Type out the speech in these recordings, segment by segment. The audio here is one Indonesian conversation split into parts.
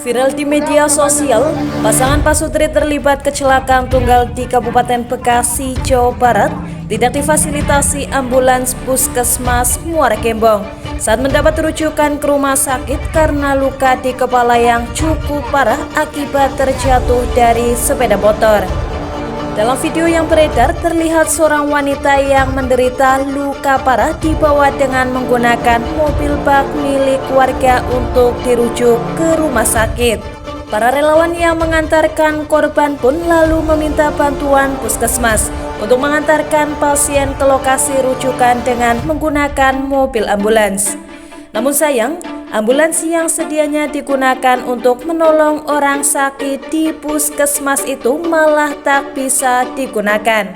Viral di media sosial, pasangan pasutri terlibat kecelakaan tunggal di Kabupaten Bekasi, Jawa Barat tidak difasilitasi ambulans Puskesmas Muara Gembong saat mendapat rujukan ke rumah sakit karena luka di kepala yang cukup parah akibat terjatuh dari sepeda motor. Dalam video yang beredar, terlihat seorang wanita yang menderita luka parah dibawa dengan menggunakan mobil bak milik warga untuk dirujuk ke rumah sakit. Para relawan yang mengantarkan korban pun lalu meminta bantuan puskesmas untuk mengantarkan pasien ke lokasi rujukan dengan menggunakan mobil ambulans. Namun sayang, ambulans yang sedianya digunakan untuk menolong orang sakit di puskesmas itu malah tak bisa digunakan.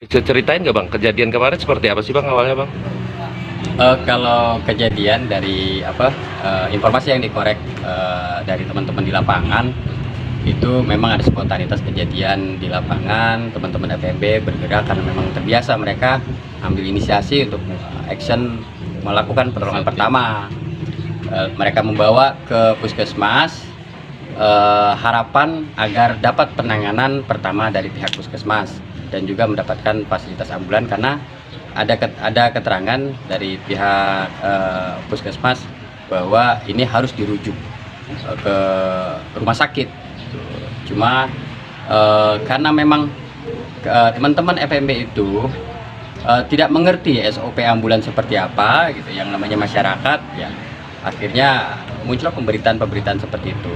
Bisa ceritain nggak Bang, kejadian kemarin seperti apa sih Bang awalnya Bang? Kalau kejadian dari informasi yang dikorek dari teman-teman di lapangan, itu memang ada spontanitas kejadian di lapangan. Teman-teman FEB bergerak karena memang terbiasa mereka ambil inisiasi untuk action melakukan pertolongan pertama. Mereka membawa ke puskesmas harapan agar dapat penanganan pertama dari pihak puskesmas dan juga mendapatkan fasilitas ambulan karena ada keterangan dari pihak puskesmas bahwa ini harus dirujuk ke rumah sakit. Cuma karena memang teman-teman FMB itu tidak mengerti SOP ambulan seperti apa gitu, yang namanya masyarakat ya, akhirnya muncul pemberitaan seperti itu.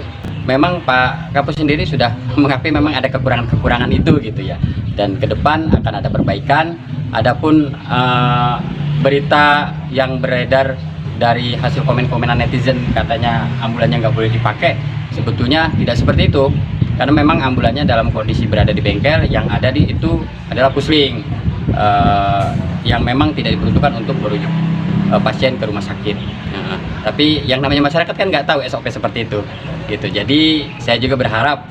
Memang Pak Kapus sendiri sudah mengakui memang ada kekurangan itu gitu ya, dan ke depan akan ada perbaikan. Adapun berita yang beredar dari hasil komen-komenan netizen katanya ambulannya nggak boleh dipakai, sebetulnya tidak seperti itu, karena memang ambulannya dalam kondisi berada di bengkel, yang ada di itu adalah pusling yang memang tidak diperuntukkan untuk merujuk pasien ke rumah sakit. Tapi yang namanya masyarakat kan nggak tahu SOP seperti itu gitu. Jadi saya juga berharap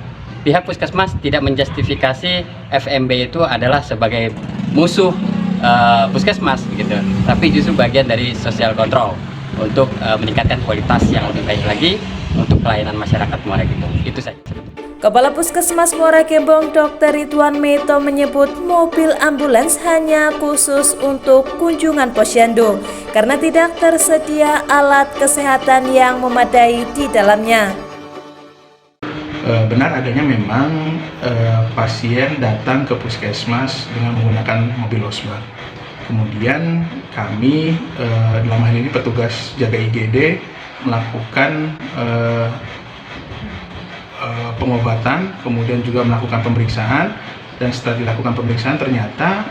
pihak puskesmas tidak menjustifikasi FMB itu adalah sebagai musuh puskesmas gitu, tapi justru bagian dari social control untuk meningkatkan kualitas yang lebih baik lagi untuk pelayanan masyarakat Muara Gembong. Itu saja. Kepala Puskesmas Muara Gembong Dr. Ridwan Meto menyebut mobil ambulans hanya khusus untuk kunjungan posyandu karena tidak tersedia alat kesehatan yang memadai di dalamnya. Benar adanya memang pasien datang ke puskesmas dengan menggunakan mobil losbak. Kemudian kami dalam hal ini petugas jaga IGD melakukan pengobatan, kemudian juga melakukan pemeriksaan, dan setelah dilakukan pemeriksaan ternyata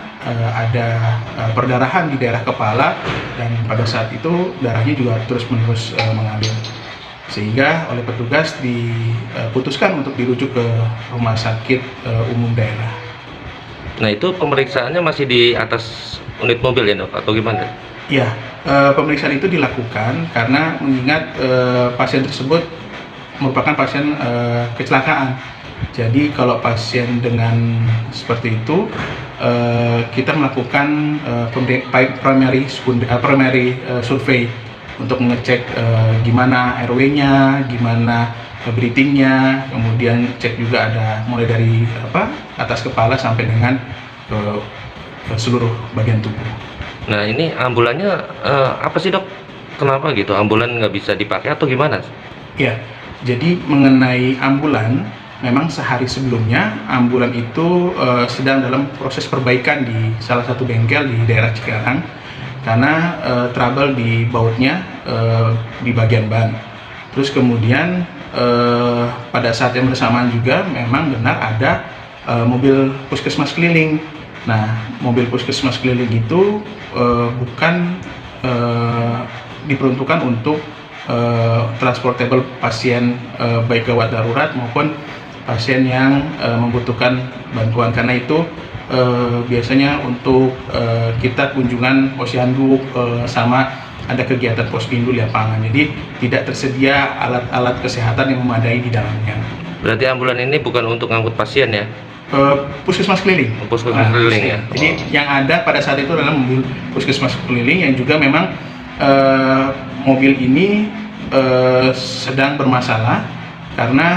ada perdarahan di daerah kepala, dan pada saat itu darahnya juga terus-menerus mengalir, sehingga oleh petugas diputuskan untuk dirujuk ke rumah sakit umum daerah. Nah itu pemeriksaannya masih di atas unit mobil ya Dok, atau gimana? Ya, pemeriksaan itu dilakukan karena mengingat pasien tersebut merupakan pasien kecelakaan. Jadi kalau pasien dengan seperti itu, kita melakukan primary survey untuk mengecek gimana RW-nya, gimana breathing-nya, kemudian cek juga ada mulai dari atas kepala sampai dengan ke seluruh bagian tubuh. Nah ini ambulannya apa sih Dok? Kenapa gitu ambulan nggak bisa dipakai atau gimana? Ya, jadi mengenai ambulan, memang sehari sebelumnya ambulan itu sedang dalam proses perbaikan di salah satu bengkel di daerah Cikarang karena trouble di bautnya di bagian ban. Terus kemudian pada saat yang bersamaan juga memang benar ada mobil puskesmas keliling. Nah, mobil puskesmas keliling itu bukan diperuntukkan untuk transportable pasien baik gawat darurat maupun pasien yang membutuhkan bantuan, karena itu biasanya untuk kita kunjungan posyandu sama ada kegiatan posyandu di lapangan, jadi tidak tersedia alat-alat kesehatan yang memadai di dalamnya. Berarti ambulan ini bukan untuk ngangkut pasien ya? Puskesmas keliling. Puskesmas keliling ya. Jadi yang ada pada saat itu adalah mobil puskesmas keliling yang juga memang mobil ini sedang bermasalah karena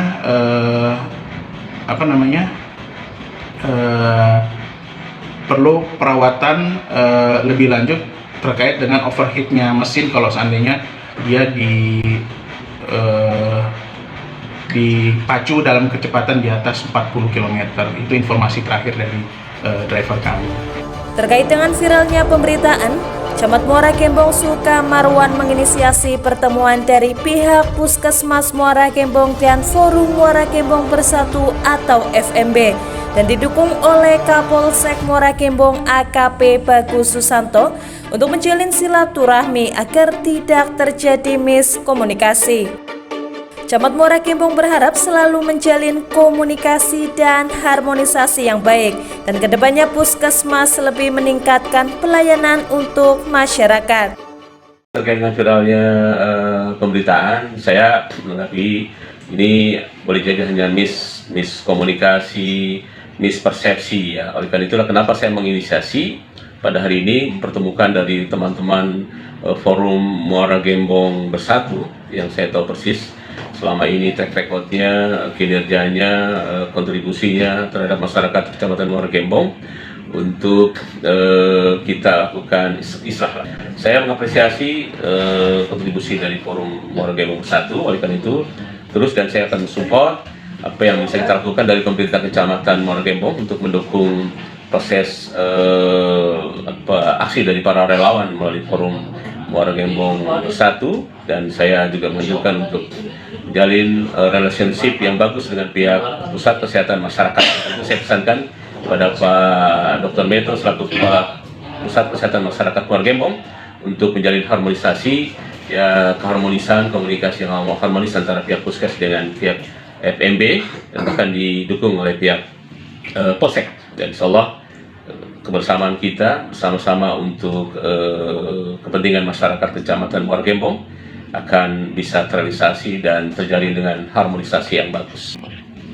perlu perawatan lebih lanjut terkait dengan overheatnya mesin kalau seandainya dia dipacu dalam kecepatan di atas 40 km. Itu informasi terakhir dari driver kami. Terkait dengan viralnya pemberitaan, Camat Muara Gembong Suka Marwan menginisiasi pertemuan dari pihak Puskesmas Muara Gembong dan Forum Muara Gembong Bersatu atau FMB dan didukung oleh Kapolsek Muara Gembong AKP Bagus Susanto untuk menjalin silaturahmi agar tidak terjadi miskomunikasi. Camat Muara Gembong berharap selalu menjalin komunikasi dan harmonisasi yang baik dan kedepannya Puskesmas lebih meningkatkan pelayanan untuk masyarakat. Terkait dengan viralnya pemberitaan, saya menanggapi ini boleh jadi hanya miskomunikasi, mispersepsi ya. Oleh karena itulah kenapa saya menginisiasi pada hari ini mempertemukan dari teman-teman Forum Muara Gembong Bersatu yang saya tahu persis selama ini track recordnya, kinerjanya, kontribusinya terhadap masyarakat Kecamatan Muara Gembong untuk kita lakukan islah. Saya mengapresiasi kontribusi dari Forum Muara Gembong Bersatu, oleh karena itu terus dan saya akan support apa yang bisa kita lakukan dari pemerintah Kecamatan Muara Gembong untuk mendukung proses aksi dari para relawan melalui Forum Muara Gembong Bersatu, dan saya juga menunjukkan untuk menjalin relationship yang bagus dengan pihak Pusat Kesehatan Masyarakat. Itu saya pesankan kepada Pak Dr. Metro selaku Kepala Pusat Kesehatan Masyarakat Muara Gembong untuk menjalin harmonisasi, ya keharmonisan komunikasi yang harmonis antara pihak Puskes dengan pihak FMB dan bahkan didukung oleh pihak Polsek. Dan insyaallah kebersamaan kita bersama-sama untuk kepentingan masyarakat Kecamatan Muara Gembong akan bisa terrealisasi dan terjalin dengan harmonisasi yang bagus.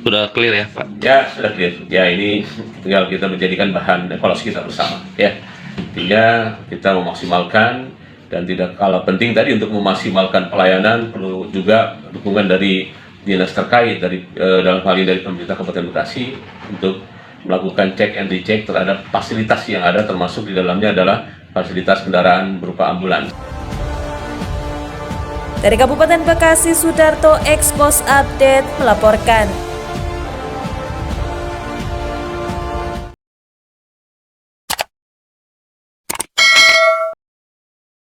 Sudah clear ya Pak? Ya, sudah clear. Ya, ini tinggal kita menjadikan bahan evaluasi kita bersama. Ya, intinya kita memaksimalkan dan tidak kalah penting tadi untuk memaksimalkan pelayanan perlu juga dukungan dari dinas terkait dari dalam hal ini dari pemerintah Kabupaten Bekasi untuk melakukan cek and recheck terhadap fasilitas yang ada, termasuk di dalamnya adalah fasilitas kendaraan berupa ambulans. Dari Kabupaten Bekasi, Sudarto Expos Update melaporkan.